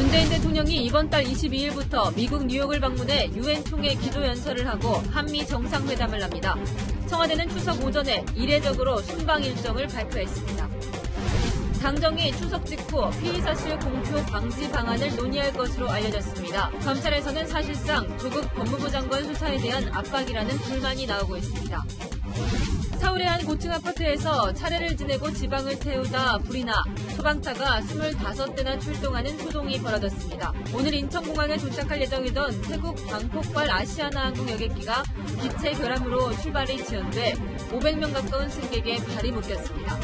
문재인 대통령이 이번 달 22일부터 미국 뉴욕을 방문해 유엔 총회 기조연설을 하고 한미 정상회담을 합니다. 청와대는 추석 오전에 이례적으로 순방 일정을 발표했습니다. 당정이 추석 직후 피의사실 공표 방지 방안을 논의할 것으로 알려졌습니다. 검찰에서는 사실상 조국 법무부 장관 수사에 대한 압박이라는 불만이 나오고 있습니다. 서울의 한 고층 아파트에서 차례를 지내고 지방을 태우다 불이 나 소방차가 25대나 출동하는 소동이 벌어졌습니다. 오늘 인천공항에 도착할 예정이던 태국 방콕발 아시아나항공 여객기가 기체 결함으로 출발이 지연돼 500명 가까운 승객의 발이 묶였습니다.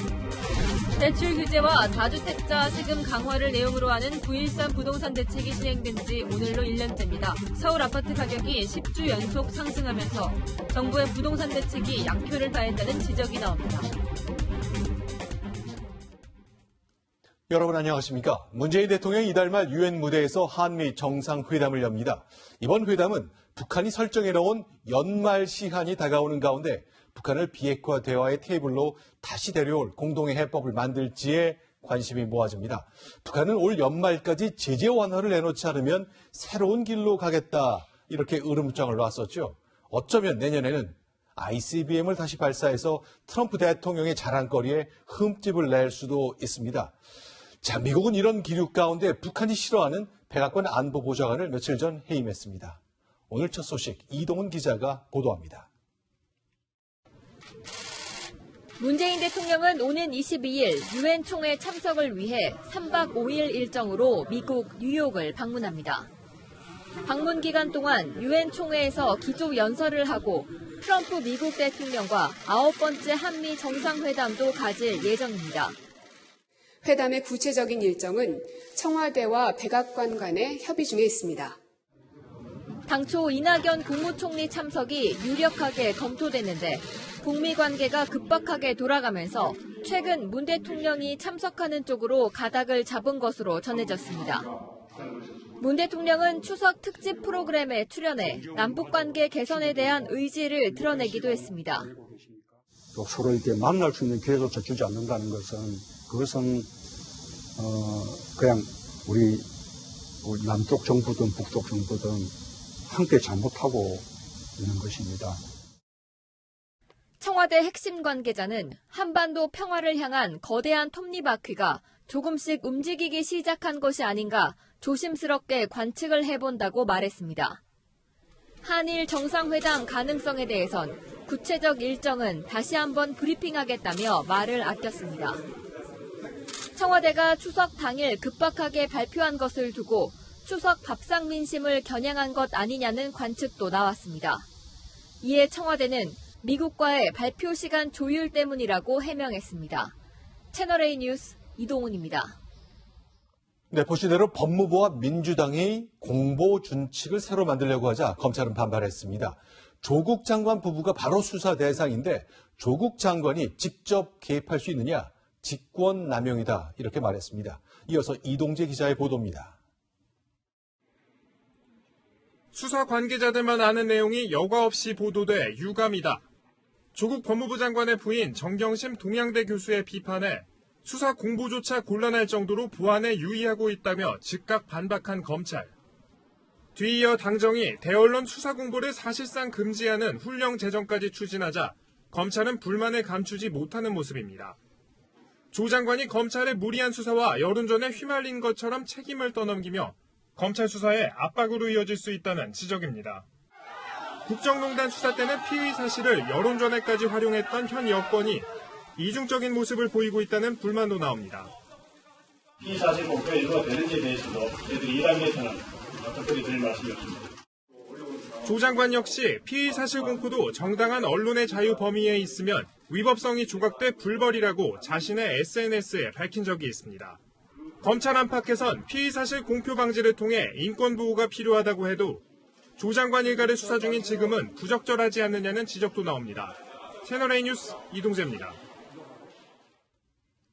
대출 규제와 다주택자 세금 강화를 내용으로 하는 9.13 부동산 대책이 시행된 지 오늘로 1년째입니다. 서울 아파트 가격이 10주 연속 상승하면서 정부의 부동산 대책이 약효를 가했다는 지적이 나옵니다. 여러분 안녕하십니까? 문재인 대통령이 이달 말 유엔 무대에서 한미 정상회담을 엽니다. 이번 회담은 북한이 설정해놓은 연말 시한이 다가오는 가운데 북한을 비핵화 대화의 테이블로 다시 데려올 공동의 해법을 만들지에 관심이 모아집니다. 북한은 올 연말까지 제재 완화를 내놓지 않으면 새로운 길로 가겠다 이렇게 으름장을 놨었죠. 어쩌면 내년에는 ICBM을 다시 발사해서 트럼프 대통령의 자랑거리에 흠집을 낼 수도 있습니다. 자, 미국은 이런 기류 가운데 북한이 싫어하는 백악관 안보보좌관을 며칠 전 해임했습니다. 오늘 첫 소식 이동훈 기자가 보도합니다. 문재인 대통령은 오는 22일 유엔 총회 참석을 위해 3박 5일 일정으로 미국 뉴욕을 방문합니다. 방문 기간 동안 유엔 총회에서 기조 연설을 하고 트럼프 미국 대통령과 9번째 한미 정상회담도 가질 예정입니다. 회담의 구체적인 일정은 청와대와 백악관 간의 협의 중에 있습니다. 당초 이낙연 국무총리 참석이 유력하게 검토됐는데 북미 관계가 급박하게 돌아가면서 최근 문 대통령이 참석하는 쪽으로 가닥을 잡은 것으로 전해졌습니다. 문 대통령은 추석 특집 프로그램에 출연해 남북관계 개선에 대한 의지를 드러내기도 했습니다. 또 서로 이렇게 만날 수 있는 기회조차 주지 않는다는 것은 그것은 그냥 우리 남쪽 정부든 북쪽 정부든 함께 잘못하고 있는 것입니다. 청와대 핵심 관계자는 한반도 평화를 향한 거대한 톱니바퀴가 조금씩 움직이기 시작한 것이 아닌가 조심스럽게 관측을 해본다고 말했습니다. 한일 정상회담 가능성에 대해선 구체적 일정은 다시 한번 브리핑하겠다며 말을 아꼈습니다. 청와대가 추석 당일 급박하게 발표한 것을 두고 추석 밥상 민심을 겨냥한 것 아니냐는 관측도 나왔습니다. 이에 청와대는 미국과의 발표 시간 조율 때문이라고 해명했습니다. 채널A 뉴스 이동훈입니다. 네, 보신 대로 법무부와 민주당이 공보 준칙을 새로 만들려고 하자 검찰은 반발했습니다. 조국 장관 부부가 바로 수사 대상인데 조국 장관이 직접 개입할 수 있느냐? 직권 남용이다 이렇게 말했습니다. 이어서 이동재 기자의 보도입니다. 수사 관계자들만 아는 내용이 여과 없이 보도돼 유감이다. 조국 법무부 장관의 부인 정경심 동양대 교수의 비판에 수사 공보조차 곤란할 정도로 보안에 유의하고 있다며 즉각 반박한 검찰. 뒤이어 당정이 대언론 수사 공보를 사실상 금지하는 훈령 제정까지 추진하자 검찰은 불만을 감추지 못하는 모습입니다. 조 장관이 검찰의 무리한 수사와 여론전에 휘말린 것처럼 책임을 떠넘기며 검찰 수사에 압박으로 이어질 수 있다는 지적입니다. 국정농단 수사 때는 피의 사실을 여론전에까지 활용했던 현 여권이 이중적인 모습을 보이고 있다는 불만도 나옵니다. 피의 사실 공표가 일부가 되는지에 대해서도 저희들이 1단계에서는 답변을 드릴 말씀이었습니다. 조 장관 역시 피의 사실 공표도 정당한 언론의 자유 범위에 있으면 위법성이 조각돼 불벌이라고 자신의 SNS에 밝힌 적이 있습니다. 검찰 안팎에선 피의 사실 공표 방지를 통해 인권 보호가 필요하다고 해도 조 장관 일가를 수사 중인 지금은 부적절하지 않느냐는 지적도 나옵니다. 채널A 뉴스 이동재입니다.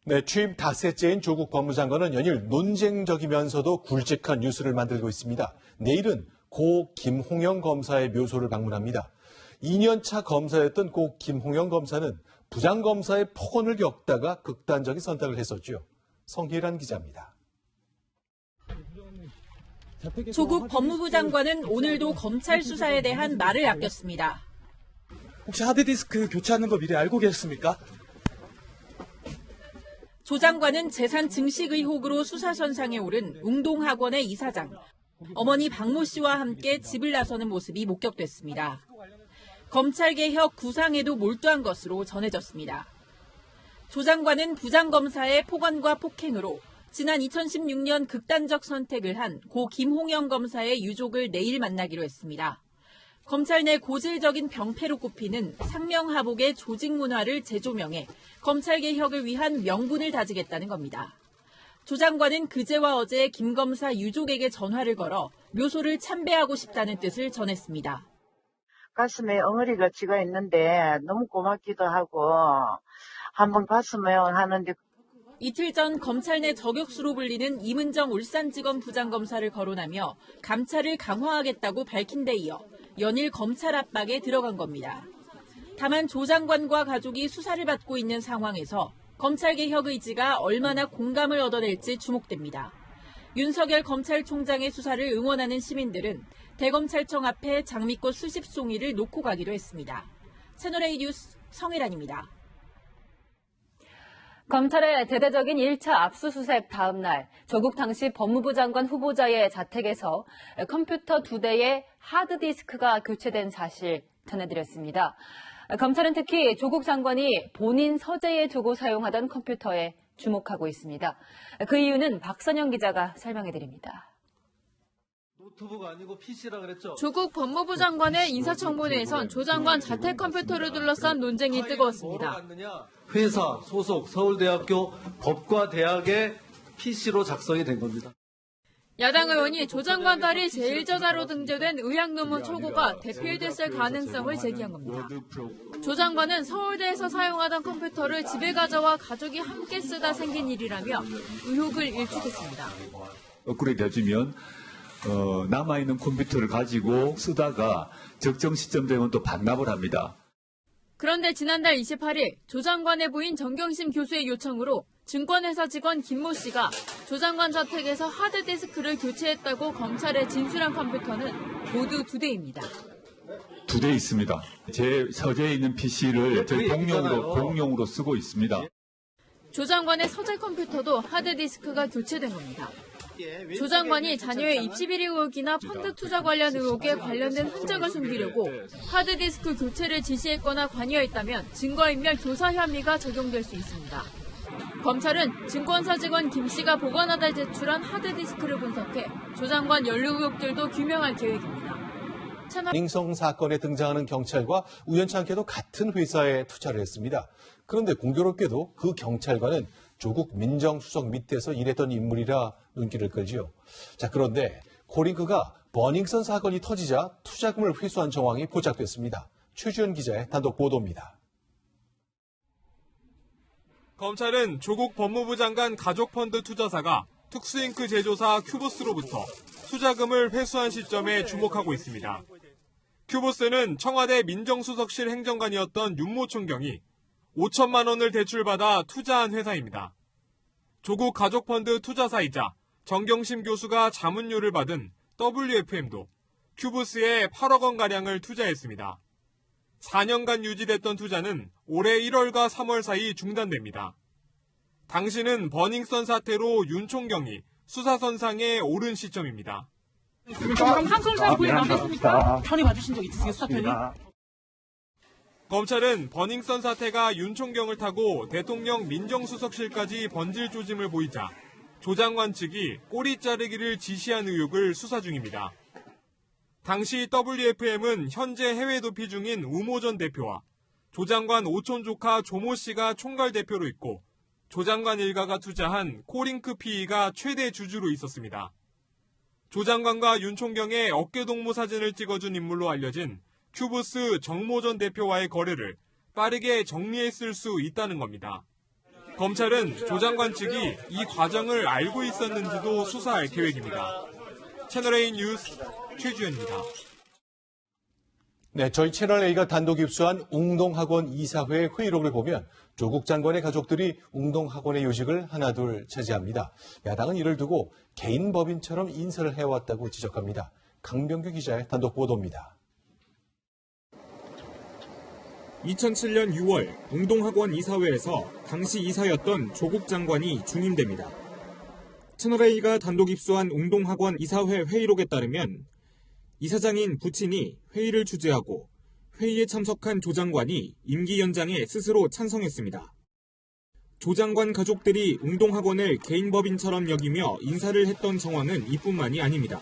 네, 취임 닷새째인 조국 법무장관은 연일 논쟁적이면서도 굵직한 뉴스를 만들고 있습니다. 내일은 고 김홍영 검사의 묘소를 방문합니다. 2년차 검사였던 고 김홍영 검사는 부장검사의 폭언을 겪다가 극단적인 선택을 했었죠. 성희란 기자입니다. 조국 법무부 장관은 오늘도 검찰 수사에 대한 말을 아꼈습니다. 혹시 하드디스크 교체하는 거 미리 알고 계셨습니까? 조 장관은 재산 증식 의혹으로 수사선상에 오른 웅동학원의 이사장, 어머니 박모 씨와 함께 집을 나서는 모습이 목격됐습니다. 검찰개혁 구상에도 몰두한 것으로 전해졌습니다. 조 장관은 부장검사의 폭언과 폭행으로 지난 2016년 극단적 선택을 한 고 김홍영 검사의 유족을 내일 만나기로 했습니다. 검찰 내 고질적인 병폐로 꼽히는 상명하복의 조직 문화를 재조명해 검찰 개혁을 위한 명분을 다지겠다는 겁니다. 조 장관은 그제와 어제 김 검사 유족에게 전화를 걸어 묘소를 참배하고 싶다는 뜻을 전했습니다. 가슴에 엉어리가 쥐가 있는데 너무 고맙기도 하고 한번 갔으면 하는데. 이틀 전 검찰 내 저격수로 불리는 이문정 울산지검 부장검사를 거론하며 감찰을 강화하겠다고 밝힌 데 이어 연일 검찰 압박에 들어간 겁니다. 다만 조 장관과 가족이 수사를 받고 있는 상황에서 검찰개혁 의지가 얼마나 공감을 얻어낼지 주목됩니다. 윤석열 검찰총장의 수사를 응원하는 시민들은 대검찰청 앞에 장미꽃 수십 송이를 놓고 가기도 했습니다. 채널A 뉴스 성혜란입니다. 검찰의 대대적인 1차 압수수색 다음 날 조국 당시 법무부 장관 후보자의 자택에서 컴퓨터 2대의 하드디스크가 교체된 사실 전해드렸습니다. 검찰은 특히 조국 장관이 본인 서재에 두고 사용하던 컴퓨터에 주목하고 있습니다. 그 이유는 박선영 기자가 설명해드립니다. 노트북 아니고 PC라 그랬죠? 조국 법무부 장관의 인사청문회에선 조 장관 자택 컴퓨터를 둘러싼 논쟁이 뜨거웠습니다. 회사 소속 서울대학교 법과대학의 PC로 작성이 된 겁니다. 야당 의원이 조 장관 딸이 제1저자로 등재된 의학논문 초고가 대필됐을 가능성을 제기한 겁니다. 조 장관은 서울대에서 사용하던 컴퓨터를 집에 가져와 가족이 함께 쓰다 생긴 일이라며 의혹을 일축했습니다. 거꾸로 되어주면 남아있는 컴퓨터를 가지고 쓰다가 적정 시점 되면 또 반납을 합니다. 그런데 지난달 28일 조 장관의 부인 정경심 교수의 요청으로 증권회사 직원 김모 씨가 조 장관 자택에서 하드디스크를 교체했다고 검찰에 진술한 컴퓨터는 모두 2대입니다. 2대 있습니다. 제 서재에 있는 PC를 저희 공용으로 쓰고 있습니다. 조 장관의 서재 컴퓨터도 하드디스크가 교체된 겁니다. 조 장관이 자녀의 입시 비리 의혹이나 펀드 투자 관련 의혹에 관련된 흔적을 숨기려고 하드디스크 교체를 지시했거나 관여했다면 증거인멸 교사 혐의가 적용될 수 있습니다. 검찰은 증권사 직원 김 씨가 보관하다 제출한 하드디스크를 분석해 조 장관 연루 의혹들도 규명할 계획입니다. 링성 사건에 등장하는 경찰과 우연찮게도 같은 회사에 투자를 했습니다. 그런데 공교롭게도 그 경찰관은 조국 민정수석 밑에서 일했던 인물이라 눈길을 끌지요. 자, 그런데 코링크가 버닝썬 사건이 터지자 투자금을 회수한 정황이 포착됐습니다. 최주연 기자의 단독 보도입니다. 검찰은 조국 법무부 장관 가족펀드 투자사가 특수잉크 제조사 큐보스로부터 투자금을 회수한 시점에 주목하고 있습니다. 큐보스는 청와대 민정수석실 행정관이었던 윤모 총경이 5천만 원을 대출받아 투자한 회사입니다. 조국 가족펀드 투자사이자 정경심 교수가 자문료를 받은 WFM도 큐보스에 8억 원가량을 투자했습니다. 4년간 유지됐던 투자는 올해 1월과 3월 사이 중단됩니다. 당시는 버닝썬 사태로 윤 총경이 수사선상에 오른 시점입니다. 한솔사의 부인 남겼습니까? 편히 봐주신 적 있으세요, 수사편이? 검찰은 버닝썬 사태가 윤 총경을 타고 대통령 민정수석실까지 번질 조짐을 보이자 조 장관 측이 꼬리 자르기를 지시한 의혹을 수사 중입니다. 당시 WFM은 현재 해외 도피 중인 우모 전 대표와 조 장관 오촌 조카 조모 씨가 총괄 대표로 있고 조 장관 일가가 투자한 코링크 PE가 최대 주주로 있었습니다. 조 장관과 윤 총경의 어깨동무 사진을 찍어준 인물로 알려진 큐보스 정모 전 대표와의 거래를 빠르게 정리했을 수 있다는 겁니다. 검찰은 조 장관 측이 이 과정을 알고 있었는지도 수사할 계획입니다. 채널A 뉴스 최주연입니다. 네, 저희 채널A가 단독 입수한 웅동학원 이사회 회의록을 보면 조국 장관의 가족들이 웅동학원의 요직을 하나둘 차지합니다. 야당은 이를 두고 개인 법인처럼 인사를 해왔다고 지적합니다. 강병규 기자의 단독 보도입니다. 2007년 6월 웅동학원 이사회에서 당시 이사였던 조국 장관이 중임됩니다. 채널A가 단독 입수한 웅동학원 이사회 회의록에 따르면 이사장인 부친이 회의를 주재하고 회의에 참석한 조 장관이 임기 연장에 스스로 찬성했습니다. 조 장관 가족들이 웅동학원을 개인 법인처럼 여기며 인사를 했던 정황은 이뿐만이 아닙니다.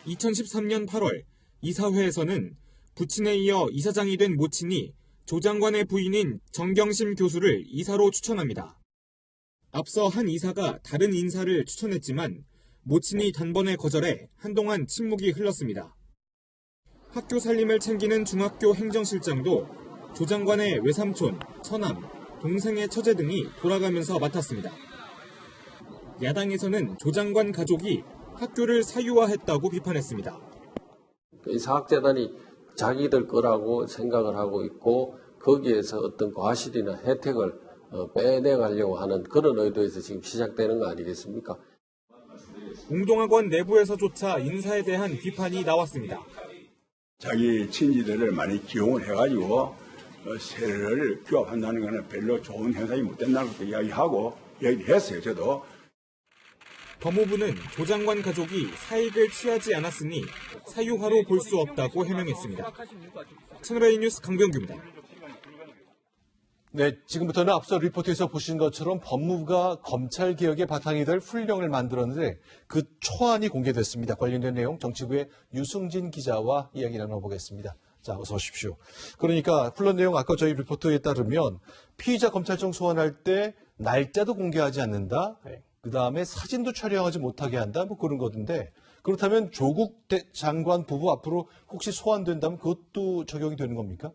2013년 8월 이사회에서는 부친에 이어 이사장이 된 모친이 조 장관의 부인인 정경심 교수를 이사로 추천합니다. 앞서 한 이사가 다른 인사를 추천했지만 모친이 단번에 거절해 한동안 침묵이 흘렀습니다. 학교 살림을 챙기는 중학교 행정실장도 조 장관의 외삼촌, 처남, 동생의 처제 등이 돌아가면서 맡았습니다. 야당에서는 조 장관 가족이 학교를 사유화했다고 비판했습니다. 이 사학재단이 자기들 거라고 생각을 하고 있고 거기에서 어떤 과실이나 혜택을 빼내가려고 하는 그런 의도에서 지금 시작되는 거 아니겠습니까? 웅동학원 내부에서조차 인사에 대한 비판이 나왔습니다. 자기 친지들을 많이 기용을 해가지고 세를 규합한다는 것은 별로 좋은 현상이 못 된다는 것도 이야기하고 얘기했어요. 저도. 법무부는 조 장관 가족이 사익을 취하지 않았으니 사유화로 볼 수 없다고 해명했습니다. 채널A 뉴스 강병규입니다. 네, 지금부터는 앞서 리포트에서 보신 것처럼 법무부가 검찰개혁의 바탕이 될 훈령을 만들었는데 그 초안이 공개됐습니다. 관련된 내용 정치부의 유승진 기자와 이야기 나눠보겠습니다. 자, 어서 오십시오. 그러니까 훈련 내용 아까 저희 리포트에 따르면 피의자 검찰청 소환할 때 날짜도 공개하지 않는다. 네. 그다음에 사진도 촬영하지 못하게 한다. 뭐 그런 거던데 그렇다면 조국 장관 부부 앞으로 혹시 소환된다면 그것도 적용이 되는 겁니까?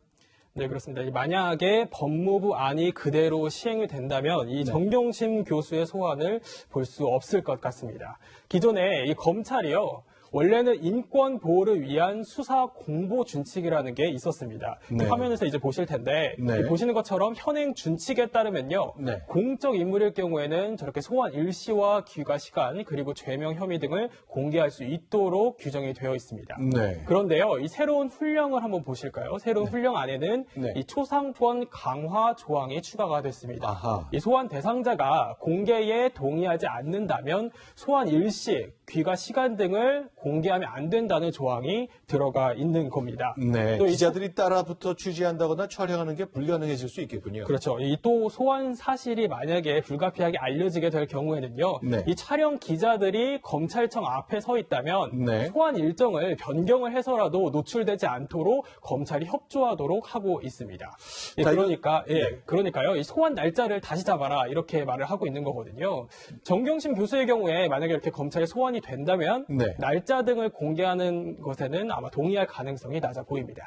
네, 그렇습니다. 만약에 법무부 안이 그대로 시행이 된다면 이 정경심 교수의 소환을 볼 수 없을 것 같습니다. 기존에 이 검찰이요. 원래는 인권 보호를 위한 수사 공보 준칙이라는 게 있었습니다. 네. 화면에서 이제 보실 텐데 네. 보시는 것처럼 현행 준칙에 따르면요. 네. 공적 인물일 경우에는 저렇게 소환 일시와 귀가 시간 그리고 죄명 혐의 등을 공개할 수 있도록 규정이 되어 있습니다. 네. 그런데요. 이 새로운 훈령을 한번 보실까요? 새로운 훈령 안에는 네. 이 초상권 강화 조항이 추가가 됐습니다. 아하. 이 소환 대상자가 공개에 동의하지 않는다면 소환 일시, 귀가 시간 등을 공개하면 안 된다는 조항이 들어가 있는 겁니다. 네, 또 기자들이 따라붙어 취재한다거나 촬영하는 게 불가능해질 수 있겠군요. 그렇죠. 이 또 소환 사실이 만약에 불가피하게 알려지게 될 경우에는요. 네. 이 촬영 기자들이 검찰청 앞에 서 있다면 네. 소환 일정을 변경을 해서라도 노출되지 않도록 검찰이 협조하도록 하고 있습니다. 예, 자, 그러니까 네. 그러니까요. 이 소환 날짜를 다시 잡아라 이렇게 말을 하고 있는 거거든요. 정경심 교수의 경우에 만약에 이렇게 검찰에 소환이 된다면 네. 날짜 등을 공개하는 것에는 아마 동의할 가능성이 낮아 보입니다.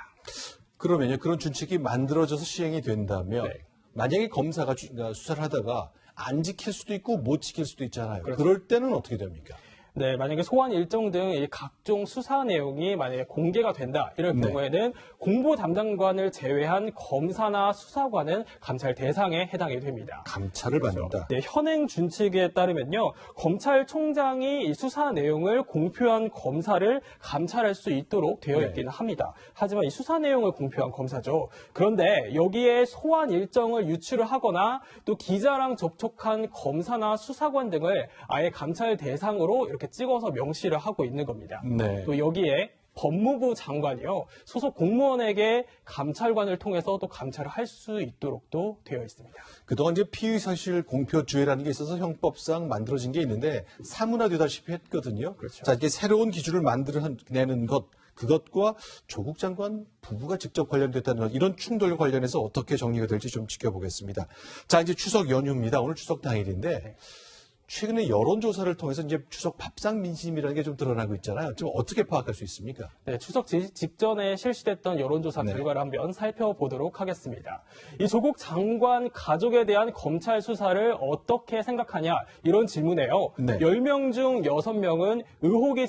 그러면요, 그런 준칙이 만들어져서 시행이 된다면 만약에 검사가 수사를 하다가 안 지킬 수도 있고 못 지킬 수도 있잖아요. 그렇죠. 그럴 때는 어떻게 됩니까? 네, 만약에 소환 일정 등 이 각종 수사 내용이 만약에 공개가 된다 이럴 경우에는 공보 담당관을 제외한 검사나 수사관은 감찰 대상에 해당이 됩니다. 감찰을 받는다. 네, 현행 준칙에 따르면요, 검찰총장이 이 수사 내용을 공표한 검사를 감찰할 수 있도록 되어 있기는 합니다. 하지만 이 수사 내용을 공표한 검사죠. 그런데 여기에 소환 일정을 유출을 하거나 또 기자랑 접촉한 검사나 수사관 등을 아예 감찰 대상으로 이렇게 찍어서 명시를 하고 있는 겁니다. 네. 또 여기에 법무부 장관이요, 소속 공무원에게 감찰관을 통해서 또 감찰을 할 수 있도록도 되어 있습니다. 그동안 이제 피의사실 공표주의라는 게 있어서 형법상 만들어진 게 있는데 사문화되다시피 했거든요. 그렇죠. 자, 이렇게 새로운 기준을 만들어내는 것, 그것과 조국 장관 부부가 직접 관련됐다는 것, 이런 충돌과 관련해서 어떻게 정리가 될지 좀 지켜보겠습니다. 자, 이제 추석 연휴입니다. 오늘 추석 당일인데 최근에 여론조사를 통해서 이제 추석 밥상 민심이라는 게 좀 드러나고 있잖아요. 좀 어떻게 파악할 수 있습니까? 네, 추석 직전에 실시됐던 여론조사 결과를 한번 살펴보도록 하겠습니다. 이 조국 장관 가족에 대한 검찰 수사를 어떻게 생각하냐 이런 질문에요. 10명 중 6명은 의혹이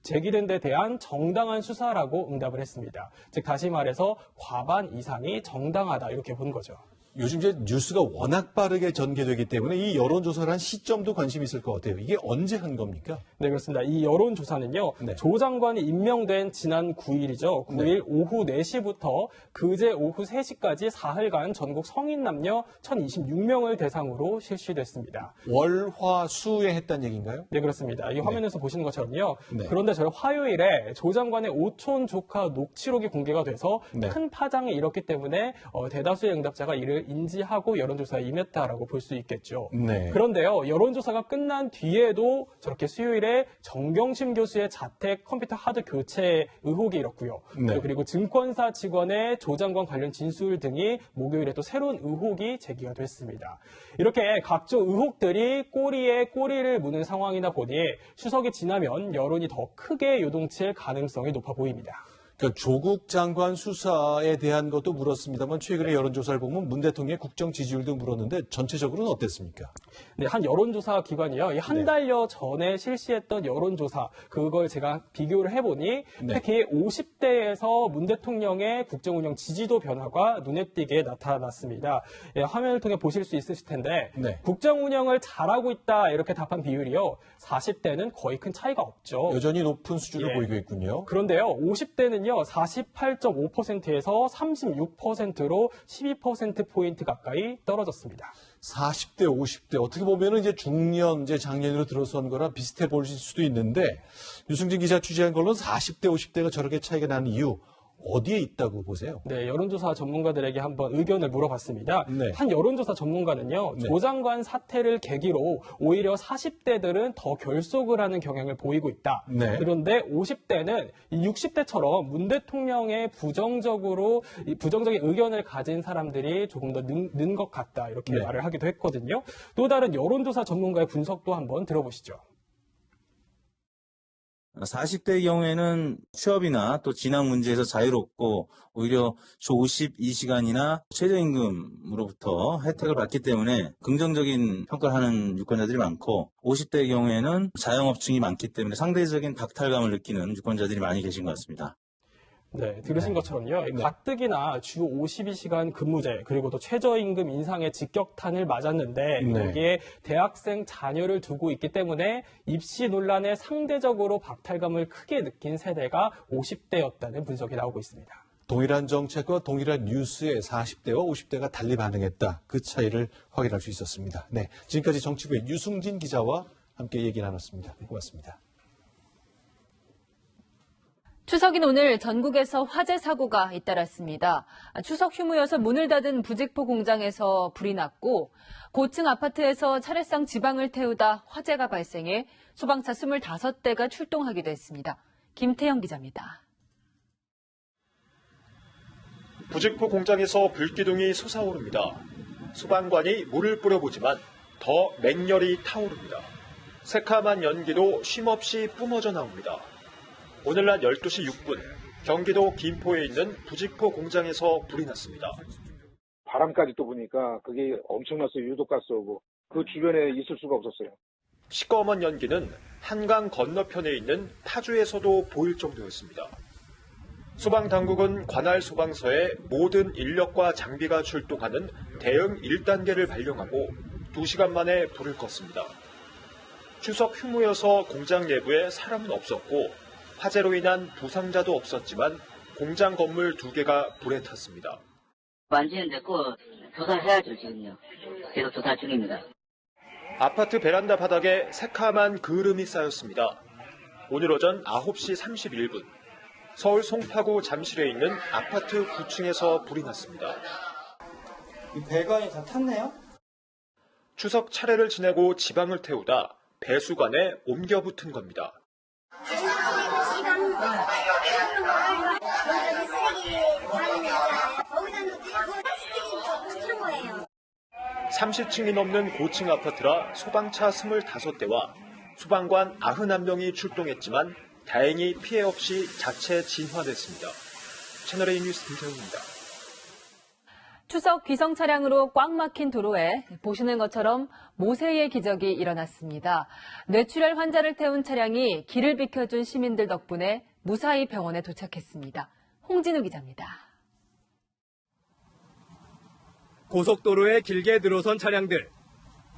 제기된 데 대한 정당한 수사라고 응답을 했습니다. 즉 다시 말해서 과반 이상이 정당하다 이렇게 본 거죠. 요즘 이제 뉴스가 워낙 빠르게 전개되기 때문에 이 여론조사를 한 시점도 관심이 있을 것 같아요. 이게 언제 한 겁니까? 네, 그렇습니다. 이 여론조사는요, 조 장관이 임명된 지난 9일이죠. 9일 오후 4시부터 그제 오후 3시까지 사흘간 전국 성인 남녀 1,026명을 대상으로 실시됐습니다. 월, 화, 수에 했다는 얘기인가요? 네, 그렇습니다. 이 화면에서 보시는 것처럼요. 그런데 저희 화요일에 조 장관의 오촌 조카 녹취록이 공개가 돼서 큰 파장이 일었기 때문에 대다수의 응답자가 이를 인지하고 여론조사에 임했다라고 볼 수 있겠죠. 그런데요, 여론조사가 끝난 뒤에도 저렇게 수요일에 정경심 교수의 자택 컴퓨터 하드 교체 의혹이 일었고요. 그리고 증권사 직원의 조 장관 관련 진술 등이 목요일에 또 새로운 의혹이 제기가 됐습니다. 이렇게 각종 의혹들이 꼬리에 꼬리를 무는 상황이다 보니 추석이 지나면 여론이 더 크게 요동칠 가능성이 높아 보입니다. 그러니까 조국 장관 수사에 대한 것도 물었습니다만 최근에 여론조사를 보면 문 대통령의 국정 지지율도 물었는데 전체적으로는 어땠습니까? 네, 한 여론조사 기관이요. 한 달여 전에 실시했던 여론조사 그걸 제가 비교를 해보니 특히 50대에서 문 대통령의 국정운영 지지도 변화가 눈에 띄게 나타났습니다. 예, 화면을 통해 보실 수 있으실 텐데 국정운영을 잘하고 있다 이렇게 답한 비율이요. 40대는 거의 큰 차이가 없죠. 여전히 높은 수준을 보이고 있군요. 그런데요. 50대는요. 48.5%에서 36%로 12%포인트 가까이 떨어졌습니다. 40대, 50대 어떻게 보면 이제 중년, 이제 장년으로 들어선 거라 비슷해 보일 수도 있는데 유승진 기자 취재한 걸로는 40대, 50대가 저렇게 차이가 나는 이유 어디에 있다고 보세요? 네, 여론조사 전문가들에게 한번 의견을 물어봤습니다. 한 여론조사 전문가는요, 조 장관 사태를 계기로 오히려 40대들은 더 결속을 하는 경향을 보이고 있다. 그런데 50대는 60대처럼 문 대통령의 부정적인 의견을 가진 사람들이 조금 더 는 것 같다. 이렇게 말을 하기도 했거든요. 또 다른 여론조사 전문가의 분석도 한번 들어보시죠. 40대의 경우에는 취업이나 또 진학 문제에서 자유롭고 오히려 주 52시간이나 최저임금으로부터 혜택을 받기 때문에 긍정적인 평가를 하는 유권자들이 많고 50대의 경우에는 자영업층이 많기 때문에 상대적인 박탈감을 느끼는 유권자들이 많이 계신 것 같습니다. 네, 들으신 것처럼요. 가뜩이나 주 52시간 근무제 그리고 또 최저임금 인상의 직격탄을 맞았는데 여기에 대학생 자녀를 두고 있기 때문에 입시 논란에 상대적으로 박탈감을 크게 느낀 세대가 50대였다는 분석이 나오고 있습니다. 동일한 정책과 동일한 뉴스에 40대와 50대가 달리 반응했다. 그 차이를 확인할 수 있었습니다. 네, 지금까지 정치부의 유승진 기자와 함께 얘기 나눴습니다. 고맙습니다. 추석인 오늘 전국에서 화재 사고가 잇따랐습니다. 추석 휴무여서 문을 닫은 부직포 공장에서 불이 났고 고층 아파트에서 차례상 지방을 태우다 화재가 발생해 소방차 25대가 출동하기도 했습니다. 김태영 기자입니다. 부직포 공장에서 불기둥이 솟아오릅니다. 소방관이 물을 뿌려보지만 더 맹렬히 타오릅니다. 새카만 연기도 쉼없이 뿜어져 나옵니다. 오늘 낮 12시 6분 경기도 김포에 있는 부직포 공장에서 불이 났습니다. 바람까지 또 보니까 그게 엄청났어요. 유독가스 오고 그 주변에 있을 수가 없었어요. 시꺼먼 연기는 한강 건너편에 있는 파주에서도 보일 정도였습니다. 소방당국은 관할 소방서에 모든 인력과 장비가 출동하는 대응 1단계를 발령하고 2시간 만에 불을 껐습니다. 추석 휴무여서 공장 내부에 사람은 없었고 화재로 인한 부상자도 없었지만 공장 건물 2개가 불에 탔습니다. 완전히 됐고 조사해야죠 지금요. 계속 조사 중입니다. 아파트 베란다 바닥에 새카만 그을음이 쌓였습니다. 오늘 오전 9시 31분 서울 송파구 잠실에 있는 아파트 9층에서 불이 났습니다. 이 배관이 다 탔네요? 추석 차례를 지내고 지방을 태우다 배수관에 옮겨 붙은 겁니다. 30층이 넘는 고층 아파트라 소방차 25대와 소방관 91명이 출동했지만 다행히 피해 없이 자체 진화됐습니다. 채널A 뉴스 김태훈입니다. 추석 귀성 차량으로 꽉 막힌 도로에 보시는 것처럼 모세의 기적이 일어났습니다. 뇌출혈 환자를 태운 차량이 길을 비켜준 시민들 덕분에 무사히 병원에 도착했습니다. 홍진우 기자입니다. 고속도로에 길게 늘어선 차량들.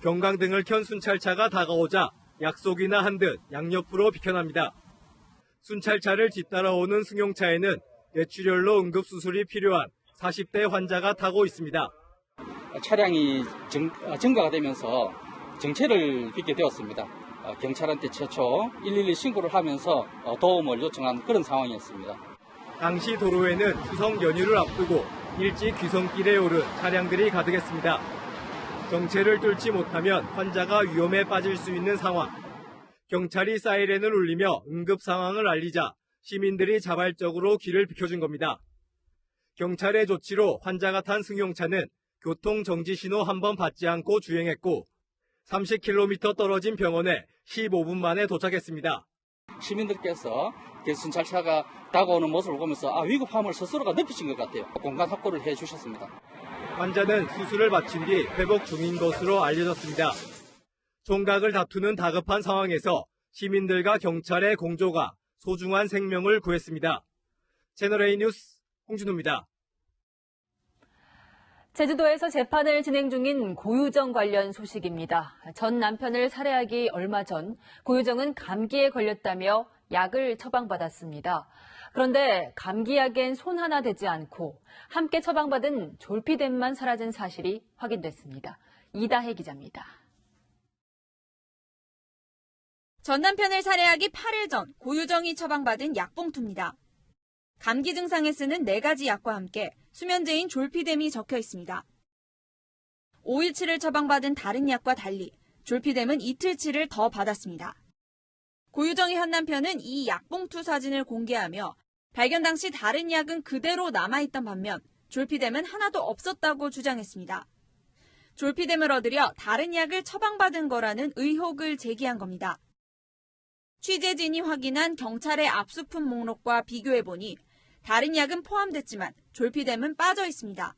경광등을 켠 순찰차가 다가오자 약속이나 한 듯 양옆으로 비켜납니다. 순찰차를 뒤따라오는 승용차에는 뇌출혈로 응급수술이 필요한 40대 환자가 타고 있습니다. 차량이 증가가 되면서 정체를 빚게 되었습니다. 경찰한테 최초 112 신고를 하면서 도움을 요청한 그런 상황이었습니다. 당시 도로에는 추석 연휴를 앞두고 일찍 귀성길에 오른 차량들이 가득했습니다. 정체를 뚫지 못하면 환자가 위험에 빠질 수 있는 상황. 경찰이 사이렌을 울리며 응급 상황을 알리자 시민들이 자발적으로 길을 비켜준 겁니다. 경찰의 조치로 환자가 탄 승용차는 교통정지 신호 한 번 받지 않고 주행했고 30km 떨어진 병원에 15분 만에 도착했습니다. 시민들께서 순찰차가 다가오는 모습을 보면서 위급함을 스스로가 느끼신 것 같아요. 공간 확보를 해주셨습니다. 환자는 수술을 마친 뒤 회복 중인 것으로 알려졌습니다. 총각을 다투는 다급한 상황에서 시민들과 경찰의 공조가 소중한 생명을 구했습니다. 채널A 뉴스 홍준호입니다. 제주도에서 재판을 진행 중인 고유정 관련 소식입니다. 전 남편을 살해하기 얼마 전 고유정은 감기에 걸렸다며 약을 처방받았습니다. 그런데 감기약엔 손 하나 대지 않고 함께 처방받은 졸피뎀만 사라진 사실이 확인됐습니다. 이다혜 기자입니다. 전 남편을 살해하기 8일 전 고유정이 처방받은 약봉투입니다. 감기 증상에 쓰는 4가지 약과 함께 수면제인 졸피뎀이 적혀 있습니다. 5일치를 처방받은 다른 약과 달리 졸피뎀은 이틀치를 더 받았습니다. 고유정의 현 남편은 이 약봉투 사진을 공개하며 발견 당시 다른 약은 그대로 남아있던 반면 졸피뎀은 하나도 없었다고 주장했습니다. 졸피뎀을 얻으려 다른 약을 처방받은 거라는 의혹을 제기한 겁니다. 취재진이 확인한 경찰의 압수품 목록과 비교해보니 다른 약은 포함됐지만 졸피뎀은 빠져 있습니다.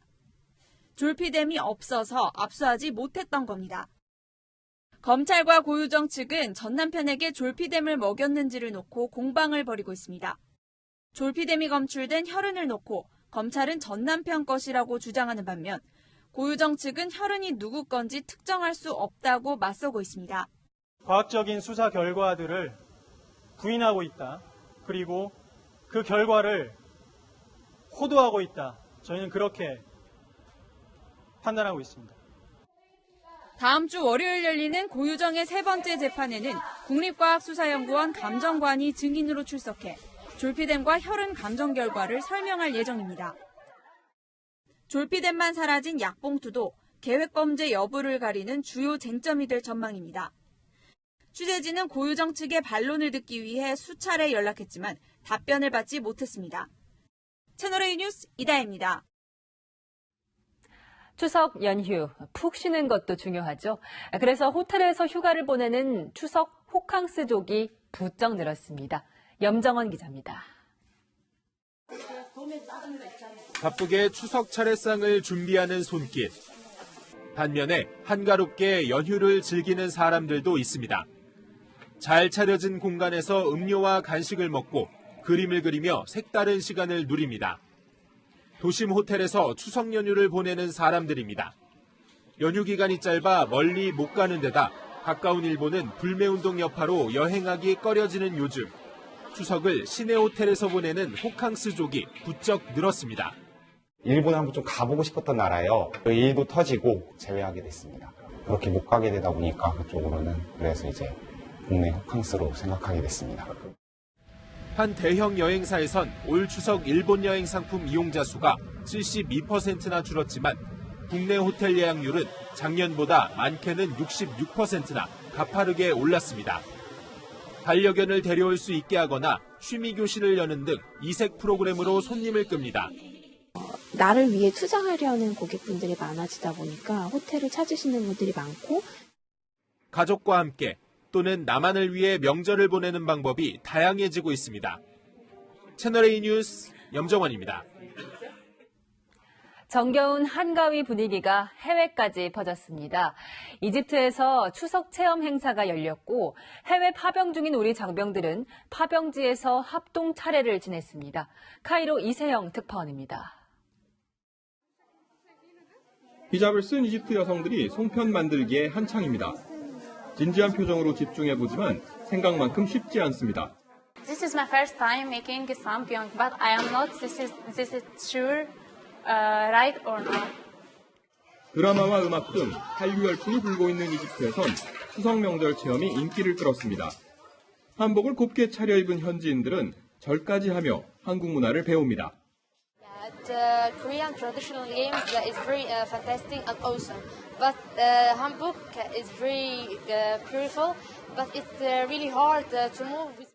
졸피뎀이 없어서 압수하지 못했던 겁니다. 검찰과 고유정 측은 전 남편에게 졸피뎀을 먹였는지를 놓고 공방을 벌이고 있습니다. 졸피뎀이 검출된 혈흔을 놓고 검찰은 전 남편 것이라고 주장하는 반면 고유정 측은 혈흔이 누구 건지 특정할 수 없다고 맞서고 있습니다. 과학적인 수사 결과들을 부인하고 있다. 그리고 그 결과를 호도하고 있다. 저희는 그렇게 판단하고 있습니다. 다음 주 월요일 열리는 고유정의 3번째 재판에는 국립과학수사연구원 감정관이 증인으로 출석해 졸피뎀과 혈흔 감정 결과를 설명할 예정입니다. 졸피뎀만 사라진 약봉투도 계획범죄 여부를 가리는 주요 쟁점이 될 전망입니다. 취재진은 고유정 측의 반론을 듣기 위해 수차례 연락했지만 답변을 받지 못했습니다. 채널A 뉴스 이다혜입니다. 추석 연휴, 푹 쉬는 것도 중요하죠. 그래서 호텔에서 휴가를 보내는 추석 호캉스족이 부쩍 늘었습니다. 염정원 기자입니다. 바쁘게 추석 차례상을 준비하는 손길. 반면에 한가롭게 연휴를 즐기는 사람들도 있습니다. 잘 차려진 공간에서 음료와 간식을 먹고 그림을 그리며 색다른 시간을 누립니다. 도심 호텔에서 추석 연휴를 보내는 사람들입니다. 연휴 기간이 짧아 멀리 못 가는 데다 가까운 일본은 불매운동 여파로 여행하기 꺼려지는 요즘 추석을 시내 호텔에서 보내는 호캉스족이 부쩍 늘었습니다. 일본 한번 좀 가보고 싶었던 나라예요. 일도 터지고 제외하게 됐습니다. 그렇게 못 가게 되다 보니까 그쪽으로는 그래서 이제 국내 호캉스로 생각하게 됐습니다. 한 대형 여행사에선 올 추석 일본 여행 상품 이용자 수가 72%나 줄었지만 국내 호텔 예약률은 작년보다 많게는 66%나 가파르게 올랐습니다. 반려견을 데려올 수 있게 하거나 취미 교실을 여는 등 이색 프로그램으로 손님을 끕니다. 나를 위해 투자하려는 고객분들이 많아지다 보니까 호텔을 찾으시는 분들이 많고 가족과 함께 또는 나만을 위해 명절을 보내는 방법이 다양해지고 있습니다. 채널A 뉴스 염정원입니다. 정겨운 한가위 분위기가 해외까지 퍼졌습니다. 이집트에서 추석 체험 행사가 열렸고 해외 파병 중인 우리 장병들은 파병지에서 합동 차례를 지냈습니다. 카이로 이세영 특파원입니다. 히잡을 쓴 이집트 여성들이 송편 만들기에 한창입니다. 진지한 표정으로 집중해보지만 생각만큼 쉽지 않습니다. This is my first time making a samgyang, but I am not this is sure right or not. 드라마와 음악 등 한류 열풍이 불고 있는 이집트에선 추석 명절 체험이 인기를 끌었습니다. 한복을 곱게 차려입은 현지인들은 절까지 하며 한국 문화를 배웁니다. The Korean traditional games is very fantastic and awesome, but hanbok is very beautiful, but it's really hard to move.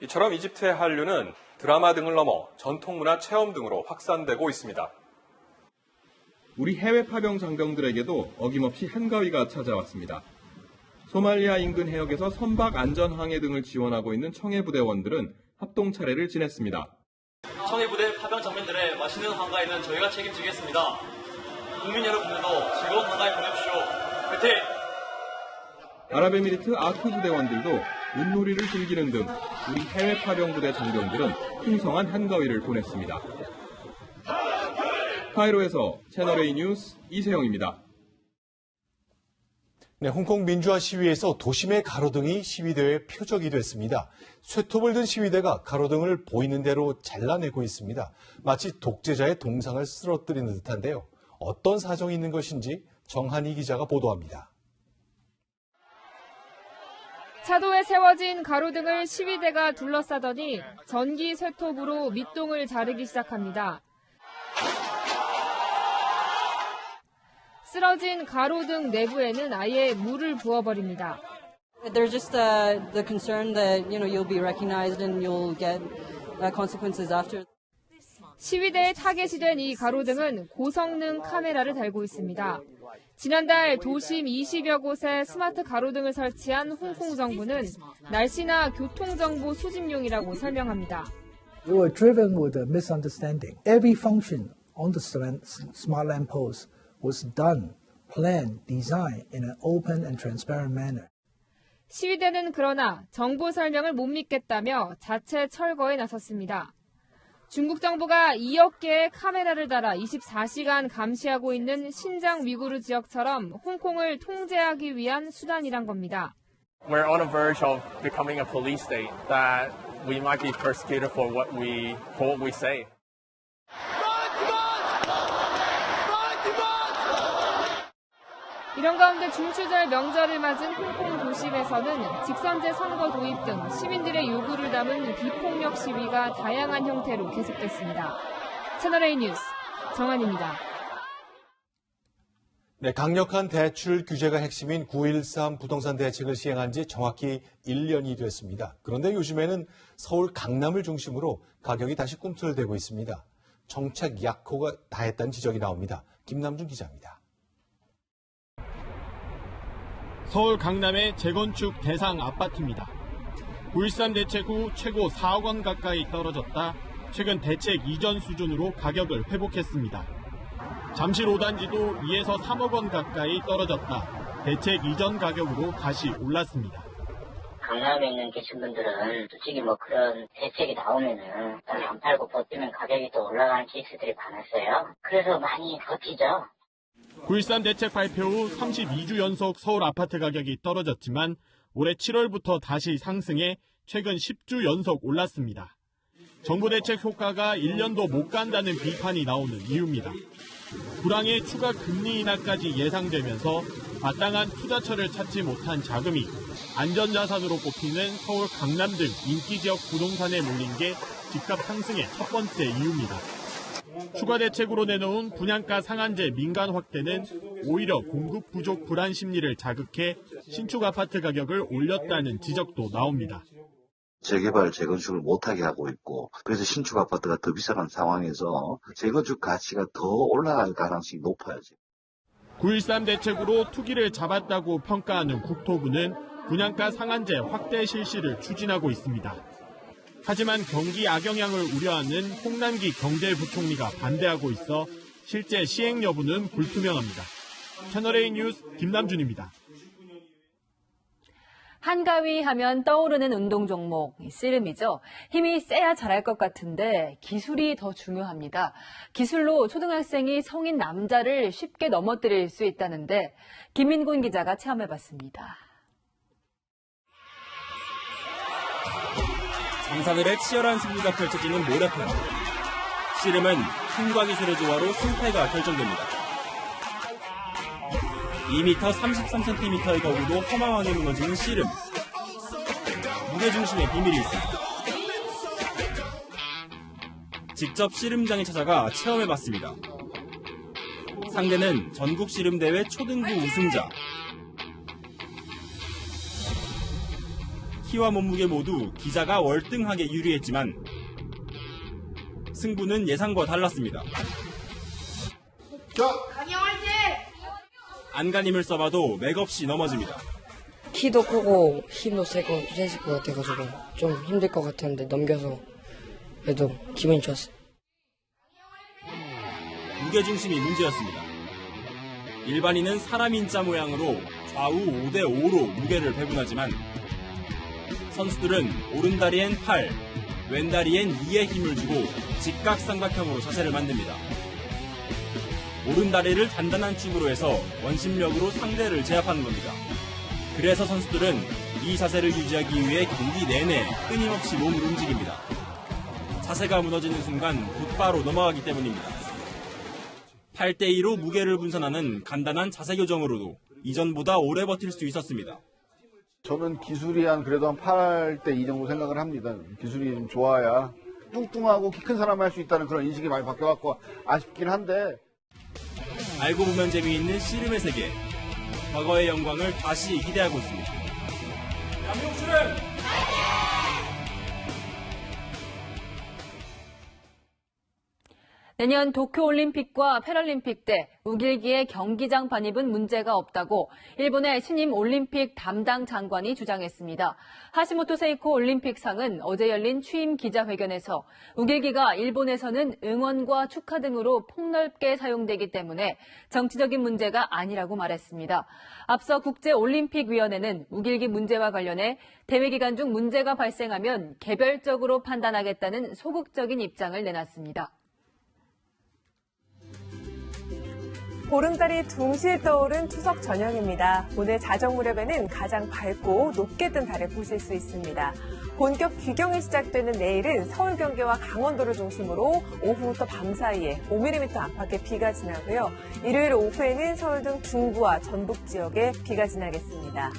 이처럼 이집트의 한류는 드라마 등을 넘어 전통문화 체험 등으로 확산되고 있습니다. 우리 해외 파병 장병들에게도 어김없이 한가위가 찾아왔습니다. 소말리아 인근 해역에서 선박 안전항해 등을 지원하고 있는 청해부대원들은 합동 차례를 지냈습니다. 청해부대 파병 장병들의 맛있는 한가위는 저희가 책임지겠습니다. 국민 여러분들도 즐거운 한가위 보내십시오. 화이팅! 아랍에미리트 아크 부대원들도 물놀이를 즐기는 등 우리 해외 파병 부대 장병들은 풍성한 한가위를 보냈습니다. 카이로에서 채널A 뉴스 이세영입니다. 네, 홍콩 민주화 시위에서 도심의 가로등이 시위대의 표적이 됐습니다. 쇠톱을 든 시위대가 가로등을 보이는 대로 잘라내고 있습니다. 마치 독재자의 동상을 쓰러뜨리는 듯한데요. 어떤 사정이 있는 것인지 정한희 기자가 보도합니다. 차도에 세워진 가로등을 시위대가 둘러싸더니 전기 쇠톱으로 밑동을 자르기 시작합니다. 쓰러진 가로등 내부에는 아예 물을 부어버립니다. There's just the concern that you'll be recognized and you'll get consequences after. 시위대의 타겟이 된 이 가로등은 고성능 카메라를 달고 있습니다. 지난달 도심 20여 곳에 스마트 가로등을 설치한 홍콩 정부는 날씨나 교통정보 수집용이라고 설명합니다. We were driven with a misunderstanding. Every function on the smart lamp post was done, planned, designed in an open and transparent manner. 시위대는 그러나 정부 설명을 못 믿겠다며 자체 철거에 나섰습니다. 중국 정부가 2억 개의 카메라를 달아 24시간 감시하고 있는 신장 위구르 지역처럼 홍콩을 통제하기 위한 수단이란 겁니다. We're on the verge of becoming a police state that we might be persecuted for what we say. 이런 가운데 중추절 명절을 맞은 홍콩 도심에서는 직선제 선거 도입 등 시민들의 요구를 담은 비폭력 시위가 다양한 형태로 계속됐습니다. 채널A 뉴스 정한입니다. 네, 강력한 대출 규제가 핵심인 9.13 부동산 대책을 시행한 지 정확히 1년이 됐습니다. 그런데 요즘에는 서울 강남을 중심으로 가격이 다시 꿈틀대고 있습니다. 정책 약호가 다했다는 지적이 나옵니다. 김남준 기자입니다. 서울 강남의 재건축 대상 아파트입니다. 9.13 대책 후 최고 4억 원 가까이 떨어졌다 최근 대책 이전 수준으로 가격을 회복했습니다. 잠실 5단지도 2에서 3억 원 가까이 떨어졌다 대책 이전 가격으로 다시 올랐습니다. 강남에 있는 계신 분들은 솔직히 그런 대책이 나오면은 안 팔고 버티면 가격이 또 올라가는 케이스들이 많았어요. 그래서 많이 버티죠. 9.13 대책 발표 후 32주 연속 서울 아파트 가격이 떨어졌지만 올해 7월부터 다시 상승해 최근 10주 연속 올랐습니다. 정부 대책 효과가 1년도 못 간다는 비판이 나오는 이유입니다. 불황의 추가 금리 인하까지 예상되면서 마땅한 투자처를 찾지 못한 자금이 안전자산으로 꼽히는 서울 강남 등 인기 지역 부동산에 몰린 게 집값 상승의 첫 번째 이유입니다. 추가 대책으로 내놓은 분양가 상한제 민간 확대는 오히려 공급 부족 불안 심리를 자극해 신축 아파트 가격을 올렸다는 지적도 나옵니다. 재개발, 재건축을 못하게 하고 있고 그래서 신축 아파트가 더 비싸는 상황에서 재건축 가치가 더 올라갈 가능성이 높아요. 9.13 대책으로 투기를 잡았다고 평가하는 국토부는 분양가 상한제 확대 실시를 추진하고 있습니다. 하지만 경기 악영향을 우려하는 홍남기 경제부총리가 반대하고 있어 실제 시행 여부는 불투명합니다. 채널A 뉴스 김남준입니다. 한가위 하면 떠오르는 운동 종목, 씨름이죠. 힘이 세야 잘할 것 같은데 기술이 더 중요합니다. 기술로 초등학생이 성인 남자를 쉽게 넘어뜨릴 수 있다는데 김민곤 기자가 체험해봤습니다. 장사들의 치열한 승부가 펼쳐지는 모래판. 씨름은 힘과 기술의 조화로 승패가 결정됩니다. 2m 33cm의 거구도 허망하게 무너지는 씨름. 무게중심의 비밀이 있습니다. 직접 씨름장에 찾아가 체험해봤습니다. 상대는 전국 씨름대회 초등부 우승자. 키와 몸무게 모두 기자가 월등하게 유리했지만 승부는 예상과 달랐습니다. 안간힘을 써봐도 맥없이 넘어집니다. 키도 크고 힘도 세실 것 같아가지고 좀 힘들 것 같았는데 넘겨서 그래도 기분이 좋았어요. 무게중심이 문제였습니다. 일반인은 사람 인자 모양으로 좌우 5대5로 무게를 배분하지만 선수들은 오른다리엔 8, 왼다리엔 2의 힘을 주고 직각삼각형으로 자세를 만듭니다. 오른다리를 단단한 칩으로 해서 원심력으로 상대를 제압하는 겁니다. 그래서 선수들은 이 자세를 유지하기 위해 경기 내내 끊임없이 몸을 움직입니다. 자세가 무너지는 순간 곧바로 넘어가기 때문입니다. 8대2로 무게를 분산하는 간단한 자세 교정으로도 이전보다 오래 버틸 수 있었습니다. 저는 기술이 그래도 한 8대2 정도 생각을 합니다. 기술이 좀 좋아야 뚱뚱하고 키 큰 사람이 할 수 있다는 그런 인식이 많이 바뀌어갖고 아쉽긴 한데. 알고 보면 재미있는 씨름의 세계. 과거의 영광을 다시 기대하고 있습니다. 양용출은 내년 도쿄올림픽과 패럴림픽 때 우길기의 경기장 반입은 문제가 없다고 일본의 신임 올림픽 담당 장관이 주장했습니다. 하시모토 세이코 올림픽상은 어제 열린 취임 기자회견에서 우길기가 일본에서는 응원과 축하 등으로 폭넓게 사용되기 때문에 정치적인 문제가 아니라고 말했습니다. 앞서 국제올림픽위원회는 우길기 문제와 관련해 대회 기간 중 문제가 발생하면 개별적으로 판단하겠다는 소극적인 입장을 내놨습니다. 보름달이 둥실 떠오른 추석 저녁입니다. 오늘 자정 무렵에는 가장 밝고 높게 뜬 달을 보실 수 있습니다. 본격 귀경이 시작되는 내일은 서울, 경기와 강원도를 중심으로 오후부터 밤 사이에 5mm 안팎의 비가 지나고요. 일요일 오후에는 서울 등 중부와 전북 지역에 비가 지나겠습니다.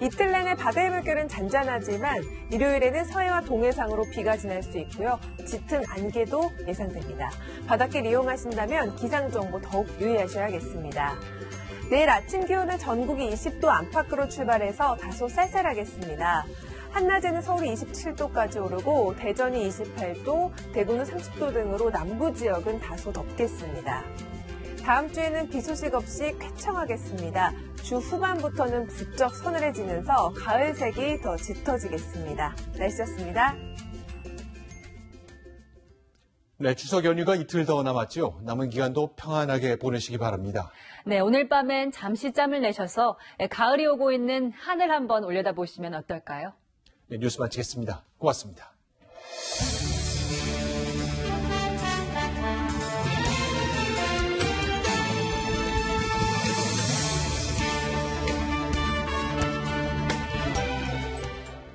이틀 내내 바다의 물결은 잔잔하지만 일요일에는 서해와 동해상으로 비가 지날 수 있고요. 짙은 안개도 예상됩니다. 바닷길 이용하신다면 기상정보 더욱 유의하셔야겠습니다. 내일 아침 기온은 전국이 20도 안팎으로 출발해서 다소 쌀쌀하겠습니다. 한낮에는 서울이 27도까지 오르고 대전이 28도, 대구는 30도 등으로 남부 지역은 다소 덥겠습니다. 다음 주에는 비 소식 없이 쾌청하겠습니다. 주 후반부터는 부쩍 서늘해지면서 가을색이 더 짙어지겠습니다. 날씨였습니다. 네, 추석 연휴가 이틀 더 남았죠. 남은 기간도 평안하게 보내시기 바랍니다. 네, 오늘 밤엔 잠시 짬을 내셔서 가을이 오고 있는 하늘 한번 올려다보시면 어떨까요? 네, 뉴스 마치겠습니다. 고맙습니다.